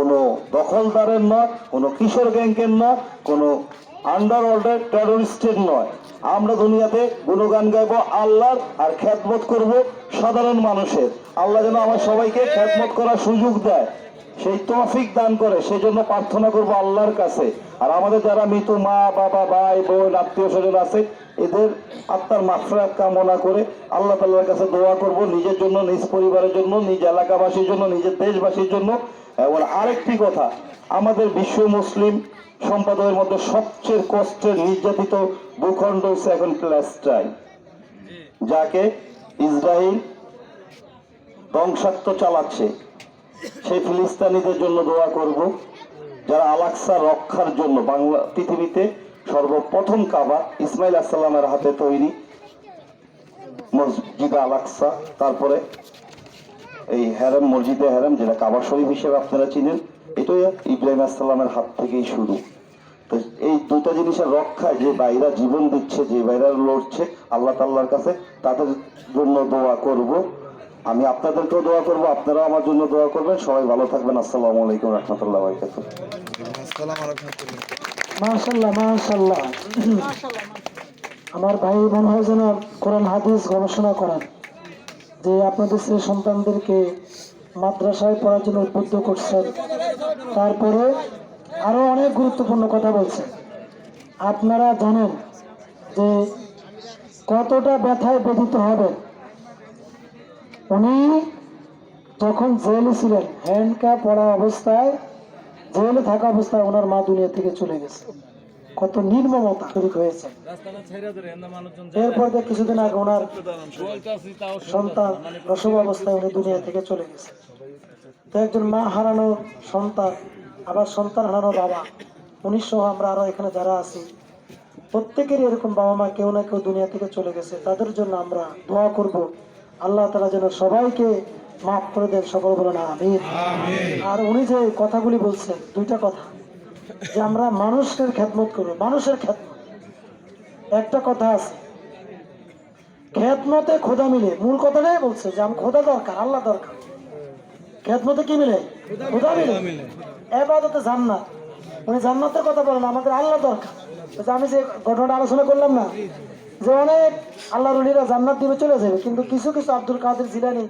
কোনো দখলদারের নয়, কোনো কিশোর গ্যাংকের নয়, কোনো আন্ডারওয়ার্ল্ডের টেরোরিস্টের নয়। আমরা দুনিয়াতে গুণগান গাইবো আল্লাহর আর খ্যাতমত করব সাধারণ মানুষের। আল্লাহ যেন আমার সবাইকে খ্যাতমত করার সুযোগ দেয়, সেই তৌফিক দান করে, সেই জন্য প্রার্থনা করব আল্লাহর কাছে। আর আমাদের যারা মৃত মা বাবা ভাই বোন আত্মীয় স্বজন আছে, এদের আত্মার মাগফিরাত কামনা করে আল্লাহ তাআলার কাছে দোয়া করব, নিজের জন্য, নিজ পরিবারের জন্য, নিজ এলাকাবাসীর জন্য, নিজের দেশবাসীর জন্য। এবং আরেকটি কথা, আমাদের বিশ্ব মুসলিম সম্প্রদায়ের মধ্যে সবচেয়ে কষ্টের নির্যাতিত ভূখণ্ড হচ্ছে এখন প্যালেস্টাইন, যাকে ইসরায়েল ধ্বংসাত্ম চালাচ্ছে। সেই ফিলিস্তিনিদের জন্য দোয়া করব, যারা আল-আকসা রক্ষার জন্য, বাংলা পৃথিবীতে সর্বপ্রথম কাবা ইসমাইল আসসালামের হাতে তৈরি মসজিদ আল-আকসা, তারপরে এই হেরাম, মসজিদে হেরাম, যেটা কাবা শরীফ হিসেবে আপনারা চিনেন, এটাই ইব্রাহিম আসসালামের হাত থেকেই শুরু। তো এই দুটা জিনিসের রক্ষায় যে ভাইরা জীবন দিচ্ছে, যে ভাইরা লড়ছে আল্লাহ তাআলার কাছে, তাদের জন্য দোয়া করব। আমি আপনাদেরকেও দোয়া করব, আপনারাও আমার জন্য দোয়া করবেন। সবাই ভালো থাকবেন। আসসালামু আলাইকুম রাহমাতুল্লাহি ওয়া বারাকাতুহু। মাশাআল্লাহ মাশাআল্লাহ। আমার ভাই মনে হয় যেন কোরআন হাদিস গবেষণা করেন, যে আপনাদের সেই সন্তানদেরকে মাদ্রাসায় পড়ার জন্য উদ্বুদ্ধ করছেন, তারপরে আরো অনেক গুরুত্বপূর্ণ কথা বলছেন। আপনারা জানেন যে কতটা ব্যথায় বেধিত হবে। উনি যখন জেলে ছিলেন, হ্যান্ডকাপ পড়া অবস্থায়, জেলে থাকা অবস্থায় ওনার মা দুনিয়া থেকে চলে গেছে। কত নির্মমতা শরীর হয়েছে। এরপর কিছুদিন আগে ওনার সন্তান প্রসব অবস্থায় উনি দুনিয়া থেকে চলে গেছে। তো একজন মা হারানো সন্তান, আবার সন্তান হারানো বাবা, উনি সহ আমরা আরো এখানে যারা আছি, প্রত্যেকেরই এরকম বাবা মা কেউ না কেউ দুনিয়া থেকে চলে গেছে। তাদের জন্য আমরা দোয়া করব, আল্লাহ তাআলা যেন সবাইকে মাফ করে দেন। সকল বলেন আমিন। আর উনি যে কথাগুলি বলছেন, দুইটা কথা, যে আমরা মানুষের খেদমত করবো, মানুষের খেদমত। একটা কথা আছে, খেদমতে খোদা মিলে, মূল কথাটাই বলছে যে আমি খোদা দরকার, আল্লাহ দরকার। খেদমতে কি মিলে? খোদা মিলে। ইবাদতে জান্নাত, উনি জান্নাতের কথা বলেন, আমাদের আল্লাহ দরকার। আমি যে ঘটনাটা আলোচনা করলাম না, যে অনেক আল্লাহর ওলিরা জান্নাত দিবে চলে যাবে, কিন্তু কিছু কিছু আব্দুল কাদের জিলানী,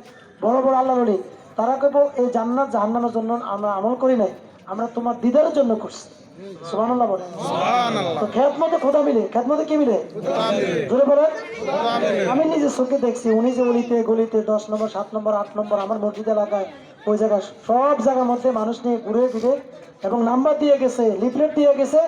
বড় বড় আল্লাহর ওলি, তারা কেবল এই জান্নাত জাহান্নামের জন্য আমরা আমল করি নাই, আমরা তোমার দিদারের জন্য করছি। সুবহানাল্লাহ বলেন। তো খেদমতে খোদা মিলে, খেদমতে কি মিলে? জোরে বলেন। আমি নিজে চোখে দেখছি, উনি যে অলিতে গলিতে 10 নম্বর 7 নম্বর 8 নম্বর আমার মসজিদ এলাকায়, ওই জায়গায় সব জায়গার মধ্যে মানুষ নিয়ে ঘুরে ফিরে এবং নাম্বার দিয়ে গেছে, লিফলেট দিয়ে গেছে।